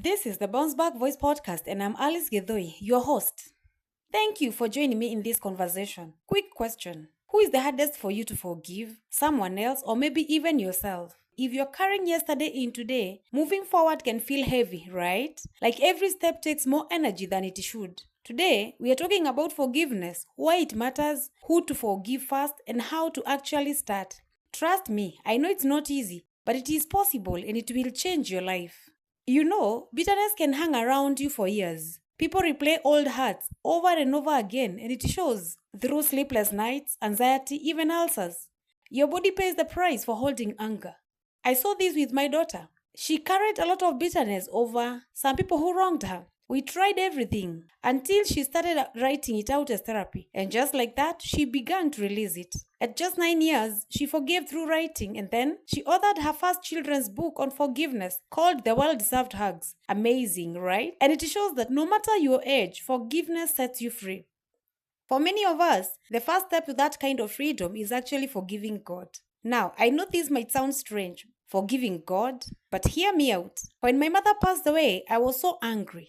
This is the Bounce Back Voice Podcast, and I'm Alice Gedoi, your host. Thank you for joining me in this conversation. Quick question: who is the hardest for you to forgive? Someone else, or maybe even yourself? If you're carrying yesterday in today, moving forward can feel heavy, right? Like every step takes more energy than it should. Today, we are talking about forgiveness, why it matters, who to forgive first, and how to actually start. Trust me, I know it's not easy, but it is possible and it will change your life. Bitterness can hang around you for years. People replay old hurts over and over again, and it shows through sleepless nights, anxiety, even ulcers. Your body pays the price for holding anger. I saw this with my daughter. She carried a lot of bitterness over some people who wronged her. We tried everything until she started writing it out as therapy. And just like that, she began to release it. At just 9 years, she forgave through writing, and then she authored her first children's book on forgiveness called The Well-Deserved Hugs. Amazing, right? And it shows that no matter your age, forgiveness sets you free. For many of us, the first step to that kind of freedom is actually forgiving God. Now, I know this might sound strange, forgiving God, but hear me out. When my mother passed away, I was so angry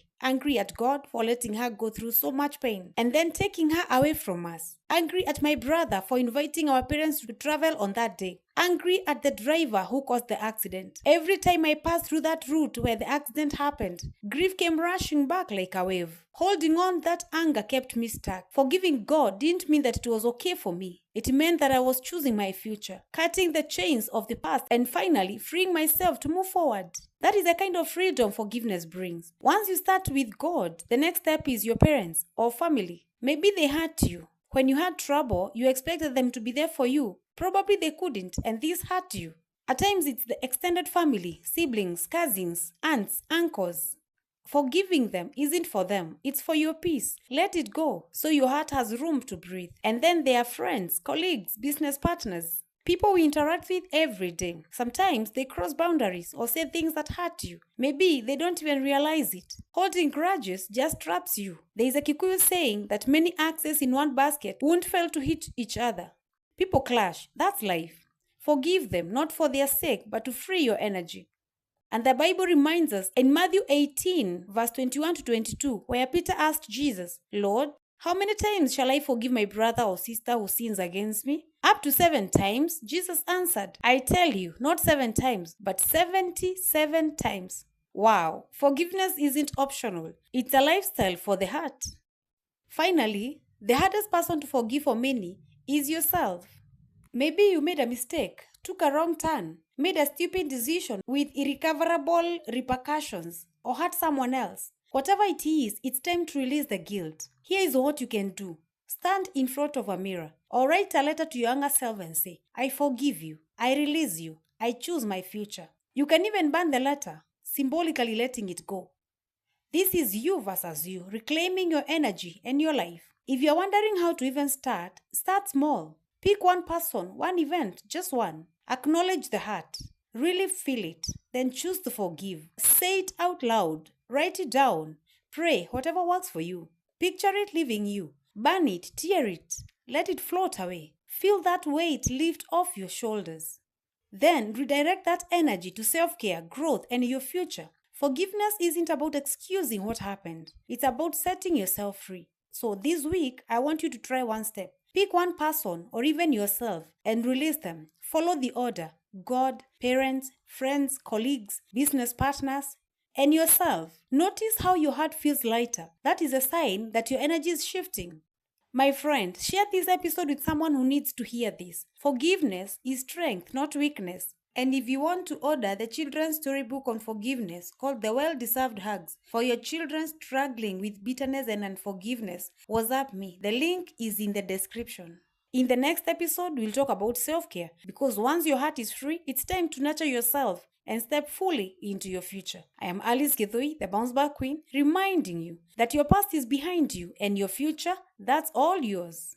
at God for letting her go through so much pain and then taking her away from us. Angry at my brother for inviting our parents to travel on that day. Angry at the driver who caused the accident. Every time I passed through that route where the accident happened, grief came rushing back like a wave. Holding on, that anger kept me stuck. Forgiving God didn't mean that it was okay for me. It meant that I was choosing my future, cutting the chains of the past, and finally freeing myself to move forward. That is the kind of freedom forgiveness brings. Once you start with God, the next step is your parents or family. Maybe they hurt you. When you had trouble, you expected them to be there for you. Probably they couldn't, and this hurt you. At times, it's the extended family, siblings, cousins, aunts, uncles. Forgiving them isn't for them, it's for your peace. Let it go so your heart has room to breathe. And then there are friends, colleagues, business partners, people we interact with every day. Sometimes they cross boundaries or say things that hurt you. Maybe they don't even realize it. Holding grudges just traps you. There is a Kikuyu saying that many axes in one basket won't fail to hit each other. People clash, that's life. Forgive them, not for their sake, but to free your energy. And the Bible reminds us in Matthew 18, verse 21 to 22, where Peter asked Jesus, "Lord, how many times shall I forgive my brother or sister who sins against me? Up to 7 times? Jesus answered, "I tell you, not 7 times, but 77 times. Wow, forgiveness isn't optional. It's a lifestyle for the heart. Finally, the hardest person to forgive for many is yourself. Maybe you made a mistake, took a wrong turn, made a stupid decision with irrecoverable repercussions, or hurt someone else. Whatever it is, it's time to release the guilt. Here is what you can do. Stand in front of a mirror or write a letter to your younger self and say, "I forgive you, I release you, I choose my future." You can even burn the letter, symbolically letting it go. This is you versus you, reclaiming your energy and your life. If you're wondering how to even start small. Pick one person, one event, just one. Acknowledge the heart. Really feel it. Then choose to forgive. Say it out loud. Write it down. Pray, whatever works for you. Picture it leaving you. Burn it, tear it. Let it float away. Feel that weight lift off your shoulders. Then redirect that energy to self-care, growth, and your future. Forgiveness isn't about excusing what happened. It's about setting yourself free. So this week, I want you to try one step. Pick one person or even yourself and release them. Follow the order: God, parents, friends, colleagues, business partners, and yourself. Notice how your heart feels lighter. That is a sign that your energy is shifting. My friend, share this episode with someone who needs to hear this. Forgiveness is strength, not weakness. And if you want to order the children's storybook on forgiveness called The Well-Deserved Hugs for your children struggling with bitterness and unforgiveness, WhatsApp me. The link is in the description. In the next episode, we'll talk about self-care, because once your heart is free, it's time to nurture yourself and step fully into your future. I am Alice Gedoi, the Bounce Back Queen, reminding you that your past is behind you and your future, that's all yours.